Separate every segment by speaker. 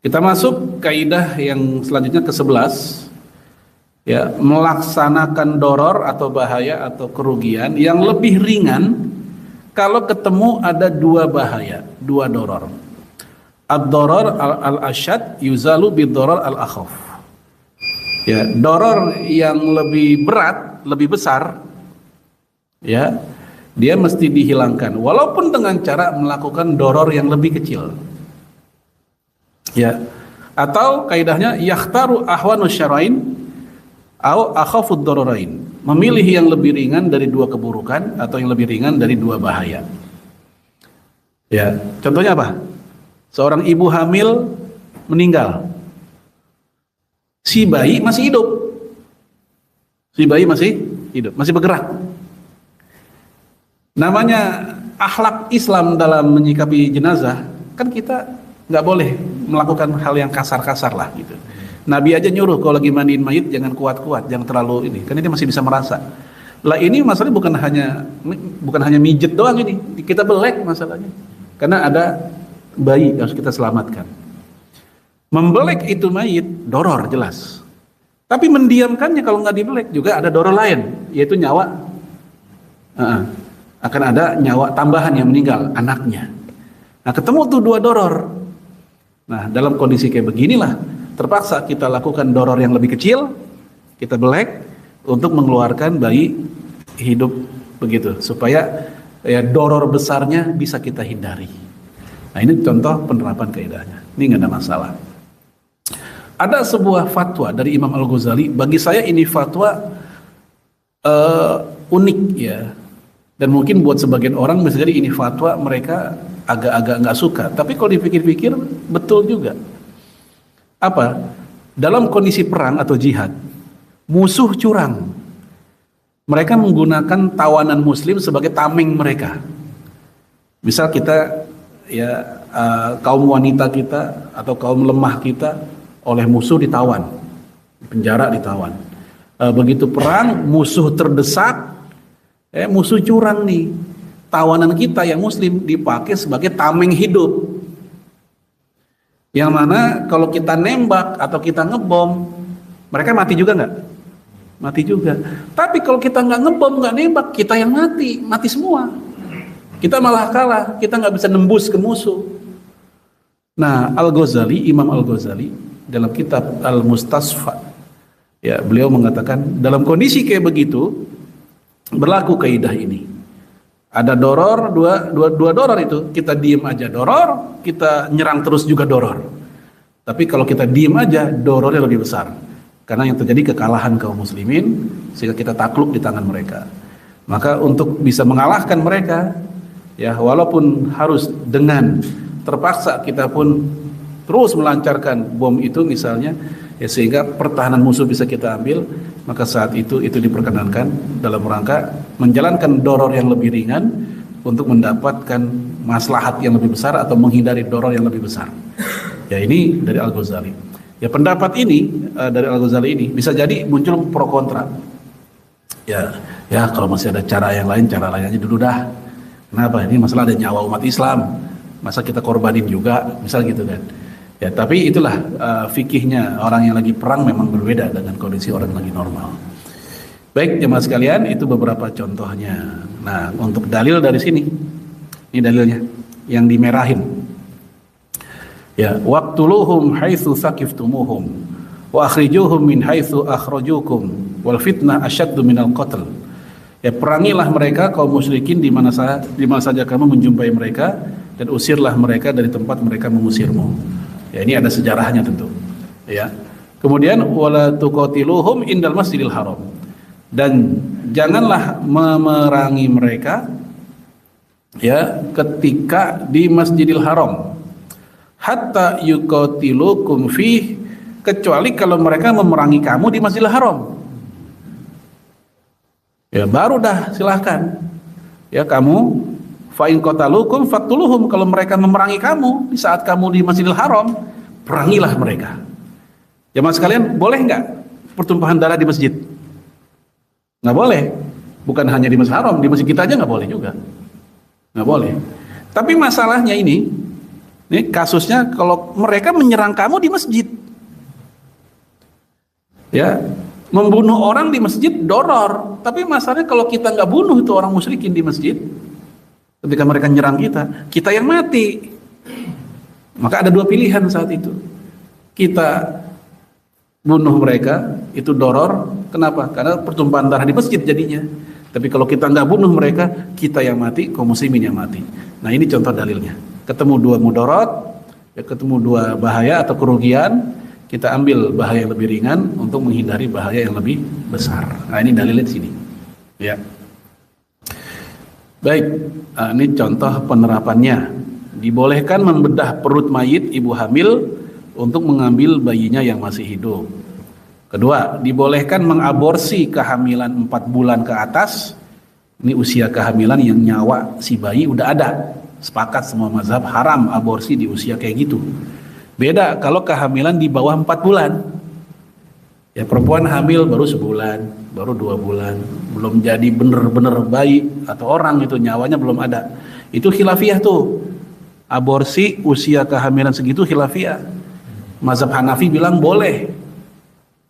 Speaker 1: Kita masuk kaidah yang selanjutnya ke-11, ya, melaksanakan doror atau bahaya atau kerugian yang lebih ringan kalau ketemu ada dua bahaya, dua doror. Ad-doror al-ashad yuzalu bid-doror al-akhaf. Ya, doror yang lebih berat, lebih besar, ya, dia mesti dihilangkan walaupun dengan cara melakukan doror yang lebih kecil. Ya, atau kaidahnya yakhtaru ahwanus syara'in au akhafud dararain, memilih yang lebih ringan dari dua keburukan atau yang lebih ringan dari dua bahaya. Ya, contohnya apa? Seorang ibu hamil meninggal, si bayi masih hidup, masih bergerak. Namanya akhlak Islam dalam menyikapi jenazah, kan kita nggak boleh melakukan hal yang kasar-kasar lah gitu. Nabi aja nyuruh kalau lagi mandiin mayit jangan kuat-kuat, jangan terlalu ini, karena dia masih bisa merasa. Lah ini masalahnya bukan hanya mijet doang ini, kita belek masalahnya. Karena ada bayi harus kita selamatkan. Membelek itu mayit doror jelas. Tapi mendiamkannya kalau nggak dibelek juga ada doror lain, yaitu nyawa. Akan ada nyawa tambahan yang meninggal, anaknya. Nah, ketemu tuh dua doror. Nah, dalam kondisi kayak beginilah terpaksa kita lakukan doror yang lebih kecil, kita belek untuk mengeluarkan bayi hidup begitu, supaya ya doror besarnya bisa kita hindari. Nah, ini contoh penerapan kaidahnya. Ini nggak ada masalah. Ada sebuah fatwa dari Imam Al-Ghazali, bagi saya ini fatwa unik ya. Dan mungkin buat sebagian orang bisa jadi ini fatwa mereka agak-agak nggak suka. Tapi kalau dipikir-pikir betul juga. Apa? Dalam kondisi perang atau jihad, musuh curang. Mereka menggunakan tawanan muslim sebagai tameng mereka. Misal kita ya kaum wanita kita atau kaum lemah kita oleh musuh ditawan, penjara ditawan. Begitu perang, musuh terdesak, musuh curang nih. Tawanan kita yang muslim dipakai sebagai tameng hidup. Yang mana kalau kita nembak atau kita ngebom, mereka mati juga nggak? Mati juga. Tapi kalau kita nggak ngebom, nggak nembak, kita yang mati semua. Kita malah kalah, kita nggak bisa nembus ke musuh. Nah, Al-Ghazali, Imam Al-Ghazali dalam kitab Al-Mustasfa, ya, beliau mengatakan dalam kondisi kayak begitu berlaku kaidah ini. Ada doror, dua doror itu, kita diem aja doror, kita nyerang terus juga doror. Tapi kalau kita diem aja, dorornya lebih besar. Karena yang terjadi kekalahan kaum muslimin, sehingga kita takluk di tangan mereka. Maka untuk bisa mengalahkan mereka, ya walaupun harus dengan terpaksa kita pun terus melancarkan bom itu misalnya, ya sehingga pertahanan musuh bisa kita ambil, maka saat itu diperkenankan dalam rangka menjalankan doror yang lebih ringan untuk mendapatkan maslahat yang lebih besar atau menghindari doror yang lebih besar. Ya, ini dari Al-Ghazali. Ya, pendapat ini dari Al-Ghazali ini bisa jadi muncul pro kontra. Ya kalau masih ada cara yang lain, cara lain aja dulu dah. Kenapa? Ini masalah ada nyawa umat Islam. Masa kita korbanin juga, misal gitu kan. Ya, tapi itulah fikihnya orang yang lagi perang memang berbeda dengan kondisi orang lagi normal. Baik jemaah sekalian, itu beberapa contohnya. Nah, untuk dalil dari sini, ini dalilnya yang dimerahin. Ya, waqtuluhum haitsu saqiftumuhum wa akhrijuhum min haitsu akhrajukum wal fitnah asyaddu minal qatl. Ya, perangilah mereka kaum musyrikin di mana saja kamu menjumpai mereka dan usirlah mereka dari tempat mereka mengusirmu. Ya, ini ada sejarahnya tentu. Ya. Kemudian wala tuqatiluhum indal masjidil haram. Dan janganlah memerangi mereka ya ketika di Masjidil Haram. Hatta yuqatilukum fih, kecuali kalau mereka memerangi kamu di Masjidil Haram. Ya, baru dah silahkan. Ya, kamu fa in qatalukum faqtuluhum, kalau mereka memerangi kamu di saat kamu di Masjidil Haram, perangilah mereka. Jemaah sekalian, boleh nggak pertumpahan darah di masjid? Nggak boleh. Bukan hanya di Masjidil Haram, di masjid kita aja nggak boleh juga. Nggak boleh. Tapi masalahnya ini, Ini kasusnya kalau mereka menyerang kamu di masjid. Ya, membunuh orang di masjid doror. Tapi masalahnya kalau kita nggak bunuh itu orang musyrikin di masjid, ketika mereka nyerang kita yang mati. Maka ada dua pilihan saat itu. Kita bunuh mereka, itu doror. Kenapa? Karena pertumpahan darah di masjid jadinya. Tapi kalau kita nggak bunuh mereka, kita yang mati, kaum muslimin yang mati. Nah ini contoh dalilnya. Ketemu dua mudarat, ya ketemu dua bahaya atau kerugian, kita ambil bahaya yang lebih ringan untuk menghindari bahaya yang lebih besar. Nah ini dalilnya di sini. Ya. Baik, nah, ini contoh penerapannya. Dibolehkan membedah perut mayit ibu hamil untuk mengambil bayinya yang masih hidup. Kedua, dibolehkan mengaborsi kehamilan 4 bulan ke atas. Ini usia kehamilan yang nyawa si bayi udah ada. Sepakat semua mazhab haram aborsi di usia kayak gitu. Beda kalau kehamilan di bawah 4 bulan. Ya perempuan hamil baru sebulan, baru 2 bulan, belum jadi bener-bener bayi atau orang itu nyawanya belum ada. Itu khilafiyah tuh. Aborsi usia kehamilan segitu khilafiyah. Mazhab Hanafi bilang boleh.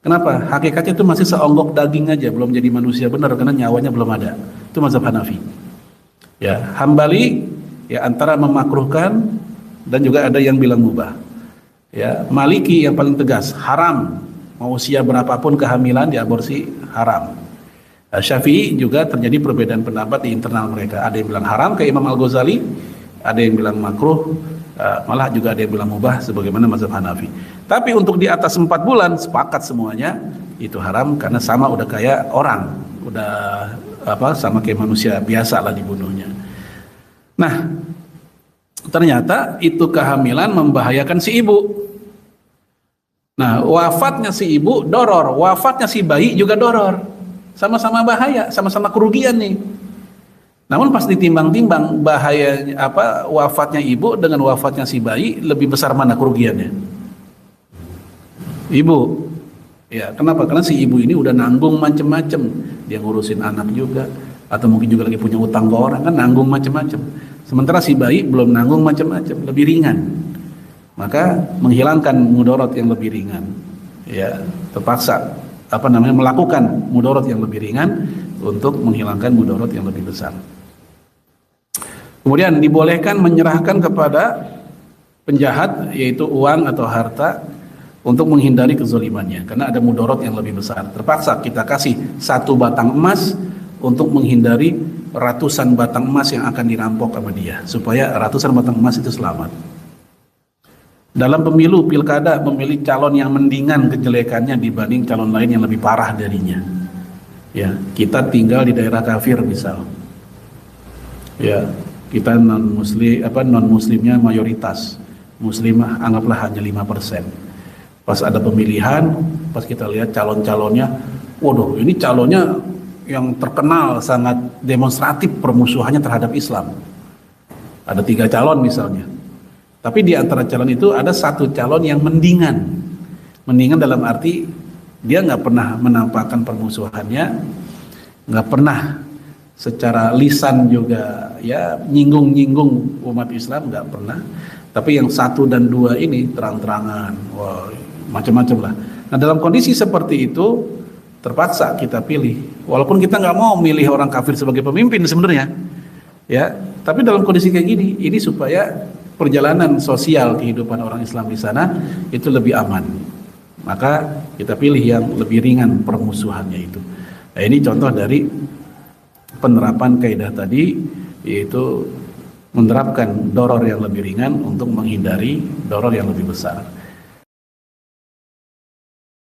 Speaker 1: Kenapa? Hakikatnya itu masih seonggok daging aja, belum jadi manusia benar karena nyawanya belum ada. Itu mazhab Hanafi. Ya, Hambali ya antara memakruhkan dan juga ada yang bilang mubah. Ya, Maliki yang paling tegas, haram. Mau usia berapapun kehamilan diaborsi haram. Syafi'i juga terjadi perbedaan pendapat di internal mereka. Ada yang bilang haram kayak Imam Al-Ghazali, ada yang bilang makruh, malah juga ada yang bilang mubah sebagaimana mazhab Hanafi. Tapi untuk di atas 4 bulan sepakat semuanya itu haram karena sama udah kayak orang, udah sama kayak manusia biasa lah dibunuhnya. Nah, ternyata itu kehamilan membahayakan si ibu. Nah, wafatnya si ibu doror, wafatnya si bayi juga doror. Sama-sama bahaya, sama-sama kerugian nih. Namun pas ditimbang-timbang bahaya wafatnya ibu dengan wafatnya si bayi lebih besar mana kerugiannya? Ibu. Ya, kenapa? Karena si ibu ini udah nanggung macem-macem. Dia ngurusin anak juga atau mungkin juga lagi punya utang ke orang kan nanggung macem-macem. Sementara si bayi belum nanggung macem-macem, lebih ringan. Maka menghilangkan mudarat yang lebih ringan. Ya, terpaksa melakukan mudarat yang lebih ringan untuk menghilangkan mudarat yang lebih besar. Kemudian dibolehkan menyerahkan kepada penjahat yaitu uang atau harta untuk menghindari kezalimannya karena ada mudarat yang lebih besar. Terpaksa kita kasih 1 batang emas untuk menghindari ratusan batang emas yang akan dirampok sama dia supaya ratusan batang emas itu selamat. Dalam pemilu pilkada memilih calon yang mendingan kejelekannya dibanding calon lain yang lebih parah darinya. Ya, kita tinggal di daerah kafir misal. Ya, kita non muslimnya mayoritas. Muslimah anggaplah hanya 5%. Pas ada pemilihan, pas kita lihat calon-calonnya, waduh, ini calonnya yang terkenal sangat demonstratif permusuhannya terhadap Islam. Ada 3 calon misalnya. Tapi di antara calon itu ada 1 calon yang mendingan. Mendingan dalam arti dia nggak pernah menampakkan permusuhannya, nggak pernah secara lisan juga ya nyinggung-nyinggung umat Islam, nggak pernah. Tapi yang 1 dan 2 ini terang-terangan, wah, macam-macam lah. Nah dalam kondisi seperti itu terpaksa kita pilih, walaupun kita nggak mau milih orang kafir sebagai pemimpin sebenarnya, ya. Tapi dalam kondisi kayak gini, ini supaya perjalanan sosial kehidupan orang Islam di sana itu lebih aman. Maka kita pilih yang lebih ringan permusuhannya itu. Nah, ini contoh dari penerapan kaidah tadi, yaitu menerapkan doror yang lebih ringan untuk menghindari doror yang lebih besar.